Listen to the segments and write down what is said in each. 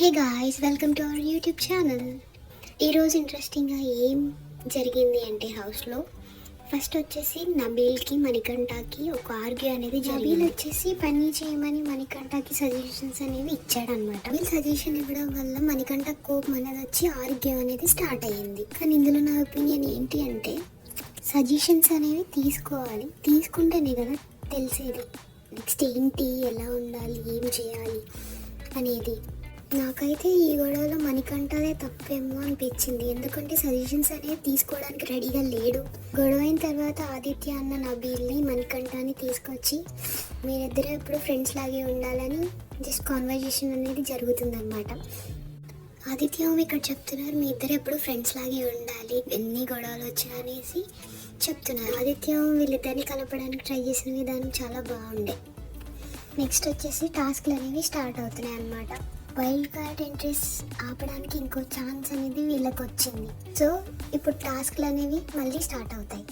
Hey guys, welcome to our YouTube channel. ఈరోజు ఇంట్రెస్టింగ్గా ఏం జరిగింది అంటే హౌస్లో ఫస్ట్ వచ్చేసి నబీల్కి మణికంఠకి ఒక ఆర్గ్యూ అనేది నబీల్ వచ్చేసి పని చేయమని మణికంఠకి సజెషన్స్ అనేవి ఇచ్చాడనమాట. వీళ్ళు సజెషన్ ఇవ్వడం వల్ల మణికంఠ కోపం అనేది వచ్చి ఆర్గ్యూ అనేది స్టార్ట్ అయ్యింది. కానీ ఇందులో నా ఒపీనియన్ ఏంటి అంటే సజెషన్స్ అనేవి తీసుకోవాలి, తీసుకుంటేనే కదా తెలిసేది నెక్స్ట్ ఏంటి, ఎలా ఉండాలి, ఏం చేయాలి అనేది. నాకైతే ఈ గొడవలో మణికంఠదే తప్పేమో అనిపించింది, ఎందుకంటే సజెషన్స్ అనేవి తీసుకోవడానికి రెడీగా లేడు. గొడవ అయిన తర్వాత ఆదిత్య అన్న నబీల్ని మణికంఠని తీసుకొచ్చి మీరిద్దరూ ఎప్పుడు ఫ్రెండ్స్ లాగే ఉండాలని జస్ట్ కాన్వర్జేషన్ అనేది జరుగుతుందన్నమాట. ఆదిత్య ఇక్కడ చెప్తున్నారు మీ ఇద్దరు ఎప్పుడు ఫ్రెండ్స్ లాగే ఉండాలి, ఎన్ని గొడవలు వచ్చా అనేసి చెప్తున్నారు. ఆదిత్య వీళ్ళిద్దరిని కలపడానికి ట్రై చేసిన విధానం చాలా బాగుండే. నెక్స్ట్ వచ్చేసి టాస్క్లు అనేవి స్టార్ట్ అవుతున్నాయి అన్నమాట. వైల్డ్ కార్డ్ ఎంట్రీస్ ఆపడానికి ఇంకో ఛాన్స్ అనేది వీళ్ళకి వచ్చింది. సో ఇప్పుడు టాస్క్లు అనేవి మళ్ళీ స్టార్ట్ అవుతాయి.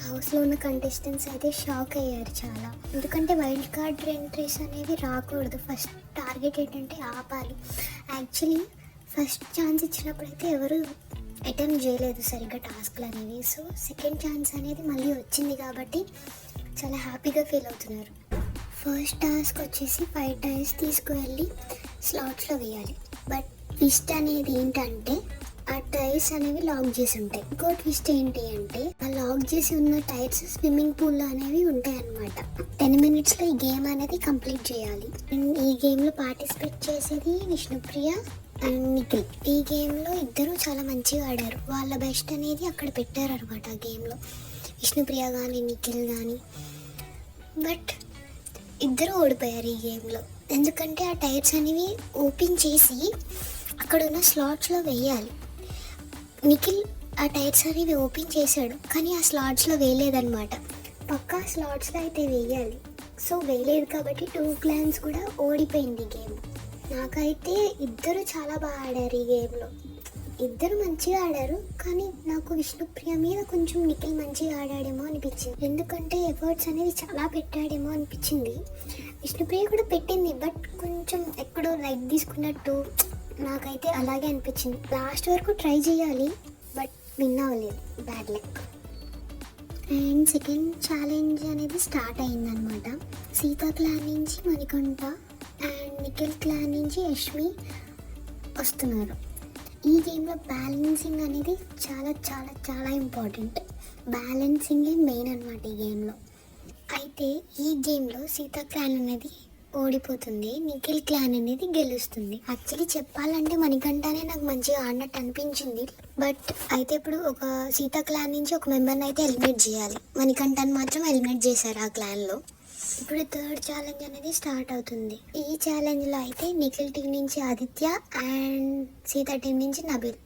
హౌస్లో ఉన్న కంటెస్టెంట్స్ అయితే షాక్ అయ్యారు చాలా, ఎందుకంటే వైల్డ్ కార్డ్ ఎంట్రీస్ అనేవి రాకూడదు. ఫస్ట్ టార్గెట్ ఏంటంటే ఆపాలి. యాక్చువల్లీ ఫస్ట్ ఛాన్స్ ఇచ్చినప్పుడైతే ఎవరు అటెంప్ట్ చేయలేదు సరిగ్గా టాస్క్లు అనేవి. సో సెకండ్ ఛాన్స్ అనేది మళ్ళీ వచ్చింది కాబట్టి చాలా హ్యాపీగా ఫీల్ అవుతున్నారు. ఫస్ట్ టాస్క్ వచ్చేసి 5 టైర్స్ తీసుకువెళ్ళి స్లాట్స్లో వేయాలి. బట్ ట్విస్ట్ అనేది ఏంటంటే ఆ టైర్స్ అనేవి లాక్ చేసి ఉంటాయి. ఇంకో ట్విస్ట్ ఏంటి అంటే ఆ లాక్ చేసి ఉన్న టైర్స్ స్విమ్మింగ్ పూల్లో అనేవి ఉంటాయి అన్నమాట. 10 minutesలో ఈ గేమ్ అనేది కంప్లీట్ చేయాలి. అండ్ ఈ గేమ్లో పార్టిసిపేట్ చేసేది విష్ణుప్రియ అండ్ నిఖిల్. ఈ గేమ్లో ఇద్దరు చాలా మంచిగా ఆడారు, వాళ్ళ బెస్ట్ అనేది అక్కడ పెట్టారు అనమాట ఆ గేమ్లో, విష్ణుప్రియ కానీ నిఖిల్ కానీ. బట్ ఇద్దరు ఓడిపోయారు ఈ గేమ్లో, ఎందుకంటే ఆ టైర్స్ అనేవి ఓపెన్ చేసి అక్కడ ఉన్న స్లాట్స్లో వేయాలి. నిఖిల్ ఆ టైర్స్ అనేవి ఓపెన్ చేశాడు, కానీ ఆ స్లాట్స్లో వేయలేదన్నమాట. పక్కా స్లాట్స్లో అయితే వేయాలి. సో వేయలేదు కాబట్టి 2 plans కూడా ఓడిపోయింది ఈ గేమ్. నాకైతే ఇద్దరు చాలా బాగా ఆడారు ఈ గేమ్లో, ఇద్దరు మంచిగా ఆడారు. కానీ నాకు విష్ణుప్రియ మీద కొంచెం నిఖిల్ మంచిగా ఆడాడేమో అనిపించింది, ఎందుకంటే ఎఫర్ట్స్ అనేది చాలా పెట్టాడేమో అనిపించింది. విష్ణుప్రియ కూడా పెట్టింది, బట్ కొంచెం ఎక్కడో లైట్ తీసుకున్నట్టు నాకైతే అలాగే అనిపించింది. లాస్ట్ వరకు ట్రై చేయాలి, బట్ విన్ అవ్వలేదు, bad luck. And second challenge అనేది స్టార్ట్ అయిందనమాట. సీతా క్లాన్ నుంచి మణికంఠ అండ్ నిఖిల్ క్లాన్ నుంచి యష్మి వస్తున్నారు. ఈ గేమ్లో బ్యాలెన్సింగ్ అనేది చాలా చాలా చాలా ఇంపార్టెంట్. బ్యాలెన్సింగే మెయిన్ అనమాట ఈ గేమ్లో. అయితే ఈ గేమ్లో సీతా క్లాన్ అనేది ఓడిపోతుంది, నిఖిల్ క్లాన్ అనేది గెలుస్తుంది. యాక్చువల్లీ చెప్పాలంటే మణికంఠనే నాకు మంచిగా ఆడినట్టు అనిపించింది. బట్ అయితే ఇప్పుడు ఒక సీతా క్లాన్ నుంచి ఒక మెంబర్ని అయితే ఎలిమినేట్ చేయాలి. మణికంఠని మాత్రం ఎలిమినేట్ చేశారు ఆ క్లాన్లో. ఇప్పుడు థర్డ్ ఛాలెంజ్ అనేది స్టార్ట్ అవుతుంది. ఈ ఛాలెంజ్లో అయితే నిఖిల్ టీం నుంచి ఆదిత్య అండ్ సీతా టీం నుంచి నబీల్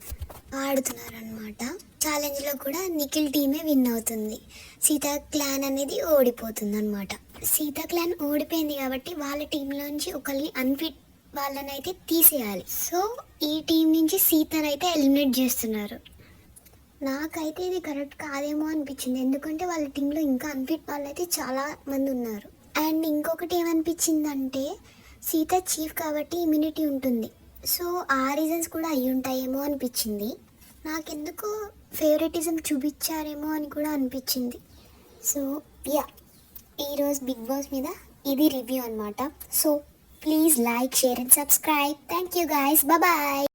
ఆడుతున్నారు అనమాట. ఛాలెంజ్లో కూడా నిఖిల్ టీమే విన్ అవుతుంది, సీతా క్లాన్ అనేది ఓడిపోతుంది అనమాట. సీతా క్లాన్ ఓడిపోయింది కాబట్టి వాళ్ళ టీంలోంచి ఒకరిని అన్ఫిట్ వాళ్ళని అయితే తీసేయాలి. సో ఈ టీం నుంచి సీతాని అయితే ఎలిమినేట్ చేస్తున్నారు. నాకైతే ఇది కరెక్ట్ కాదేమో అనిపించింది, ఎందుకంటే వాళ్ళ టీంలో ఇంకా అన్ఫిట్ వాళ్ళు అయితే చాలా మంది ఉన్నారు. అండ్ ఇంకొకటి ఏమనిపించిందంటే సీత చీఫ్ కాబట్టి ఇమ్యూనిటీ ఉంటుంది, సో ఆ రీజన్స్ కూడా అయి ఉంటాయేమో అనిపించింది. నాకెందుకు ఫేవరెటిజం చూపించారేమో అని కూడా అనిపించింది. సో యా, ఈరోజు బిగ్ బాస్ మీద ఇది రివ్యూ అనమాట. So please like, share and subscribe. Thank you guys, bye.